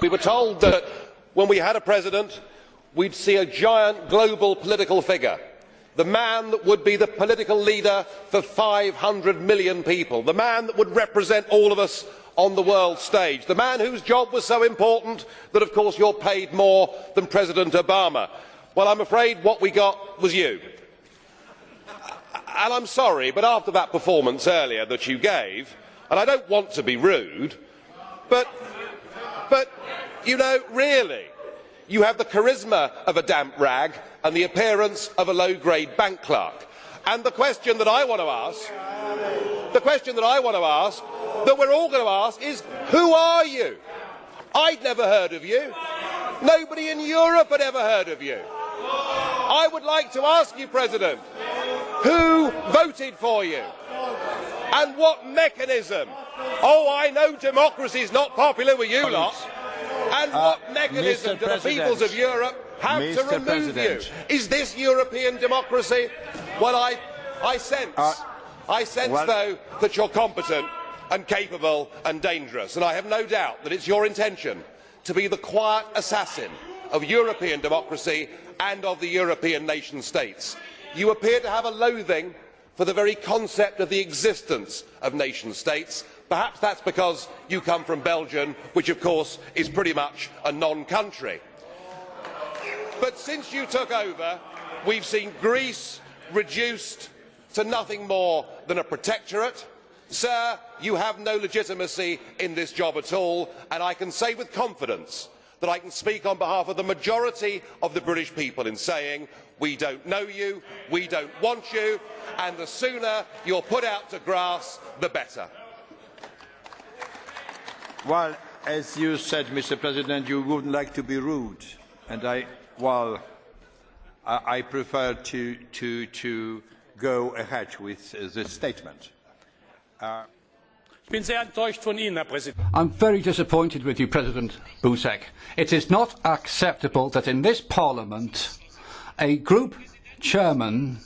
We were told that when we had a president, we'd see a giant global political figure, the man that would be the political leader for 500 million people, the man that would represent all of us on the world stage, the man whose job was so important that, of course, you're paid more than President Obama. Well, I'm afraid what we got was you. And I'm sorry, but after that performance earlier that you gave, and I don't want to be rude, but you know, really, you have the charisma of a damp rag and the appearance of a low-grade bank clerk. And the question that I want to ask, that we're all going to ask is, who are you? I'd never heard of you. Nobody in Europe had ever heard of you. I would like to ask you, President, who voted for you? And what mechanism? Oh, I know democracy is not popular with you lot. And what mechanism do the peoples of Europe have to remove you? Is this European democracy? Well, I sense, though, that you're competent and capable and dangerous, and I have no doubt that it's your intention to be the quiet assassin of European democracy and of the European nation states. You appear to have a loathing for the very concept of the existence of nation states. Perhaps that's because you come from Belgium, which of course is pretty much a non-country. But since you took over, we've seen Greece reduced to nothing more than a protectorate. Sir, you have no legitimacy in this job at all, and I can say with confidence that I can speak on behalf of the majority of the British people in saying we don't know you, we don't want you, and the sooner you're put out to grass, the better. Well, as you said, Mr. President, you wouldn't like to be rude, and I prefer to go ahead with this statement. I'm very disappointed with you, President Buzek. It is not acceptable that in this Parliament a group chairman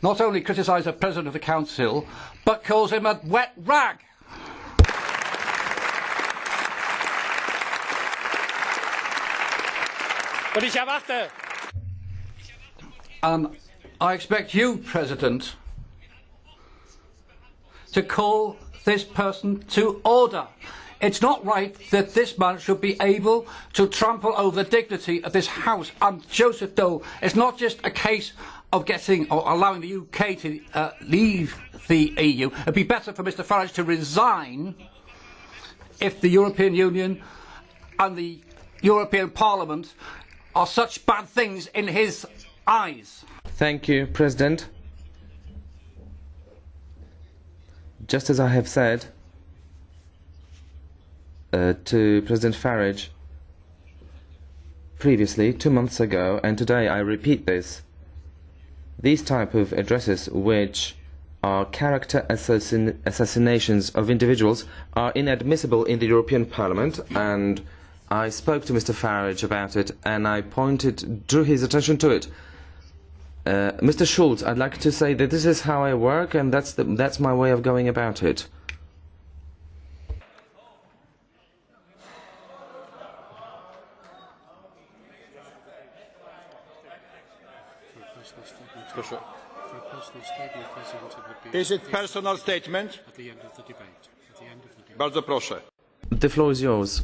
not only criticises the President of the Council, but calls him a wet rag. I expect you, President, to call this person to order. It's not right that this man should be able to trample over the dignity of this House. And Joseph Dole, it's not just a case of getting or allowing the UK to leave the EU. It'd be better for Mr Farage to resign if the European Union and the European Parliament are such bad things in his eyes. Thank you, President. Just as I have said to President Farage previously, 2 months ago, and today I repeat this, these type of addresses, which are character assassinations of individuals, are inadmissible in the European Parliament, and I spoke to Mr Farage about it and I drew his attention to it. Mr Schulz, I'd like to say that this is how I work and that's my way of going about it. Is it personal statement? At the end of the debate. Bardzo proszę. The floor is yours.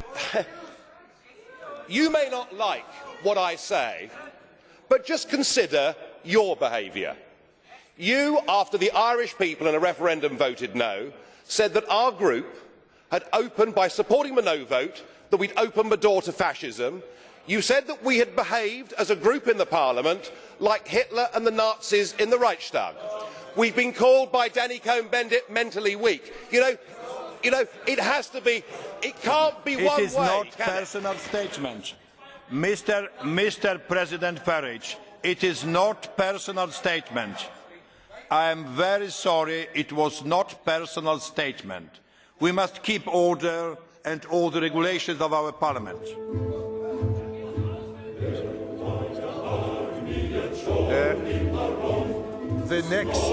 You may not like what I say, but just consider your behaviour. You, after the Irish people in a referendum voted no, said that our group had opened, by supporting the no vote, that we'd opened the door to fascism. You said that we had behaved as a group in the Parliament like Hitler and the Nazis in the Reichstag. We've been called by Danny Cohn-Bendit mentally weak. You know, it has to be, it can't be one way. It is not personal statement. Mr. President Farage, it is not personal statement. I am very sorry, it was not personal statement. We must keep order and all the regulations of our Parliament. The next